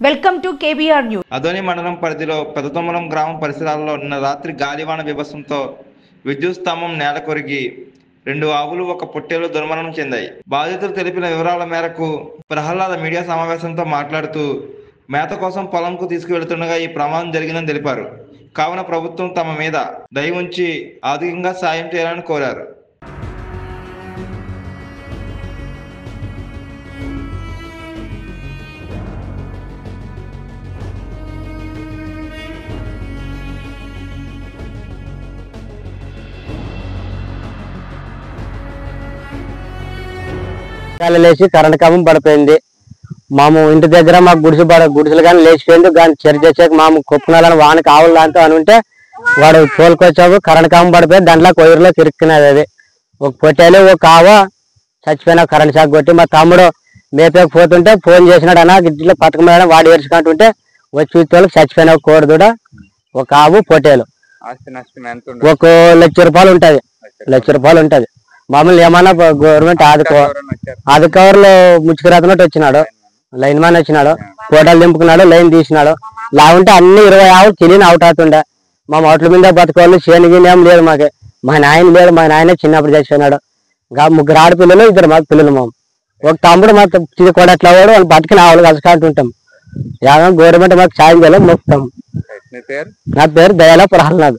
Welcome to KBR news. Adoni మండలం పరిధిలో పెదతొమ్మలం గ్రామం పరిసరాల్లో నిన్న రాత్రి గాలివాన బీభత్సంతో విద్యుత్ స్తంభం నేల కొరిగి 2 ఆవులు 1 పొట్టేలు దుర్మరణం చెందాయి. బాధితులు తెలిపిన వివరాల మేరకు ప్రహ్లాద మీడియా సమావేశంతో మాట్లాడుతూ మేత కోసం పొలంకు తీసుకువెళ్తుండగా ఈ ప్రమాదం జరిగిందని తెలిపారు. కావున ప్రభుత్వం తమ మీద దయ ఉంచి ఆర్థికంగా సాయం చేయాలని కోరారు. లేచి కరెంట్ కంబం పడిపోయింది. మాము ఇంటి దగ్గర మాకు గుడిసెలు కానీ లేచిపోయింది. కానీ చర్చ వచ్చాక మాము కొప్పునాలని వాన కావాలి దాంతో అని ఉంటే వాడు తోలుకొచ్చావు కరెంట్ కంబం పడిపోయి దాంట్లో కొయ్యలో తిరుక్కున్నది. అది ఒక పొట్టేలు ఒక ఆవ చచ్చిపోయినా కరెంట్ షాక్ కొట్టి. మా తమ్ముడు మేపేకి పోతుంటే ఫోన్ చేసినాడు, అన్న గిట్లో పథకం వాడు ఏడ్చుకుంటుంటే వచ్చి వాళ్ళకి చచ్చిపోయిన ఒక కోడి దూడ, ఒక ఆవు, పొట్టేలు. 1 లక్ష రూపాయలు ఉంటది. 1 లక్ష రూపాయలు ఉంటది. మామూలు ఏమన్నా గవర్నమెంట్ ఆదుకోవర్లో ముచ్చుకురాతనట్టు వచ్చినాడు, లైన్ మ్యాన్ వచ్చినాడు, ఫోటోలు దింపుకున్నాడు, లైన్ తీసినాడు. లాగుంటే అన్ని 20 ఆవులు తెలియని అవుట్ అవుతుండే. మా మోట్ల మీద బతకోవాలి, శనిగిని ఏం లేదు మాకు. మా నాయన లేదు, మా నాయన చిన్నప్పుడు చచ్చిపోయినాడు. ఇంకా 3 ఆడపిల్లలు, 2 మగ పిల్లలు. మాము ఒక తమ్ముడు మాకు కూడా అట్లా వాడు వాళ్ళు బతికిన ఆవులు కలుసుకుంటుంటాం. గవర్నమెంట్ మాకు సాయం చేయాలని మొక్కుతాం. నా పేరు దయాల ప్రహ్లాద్.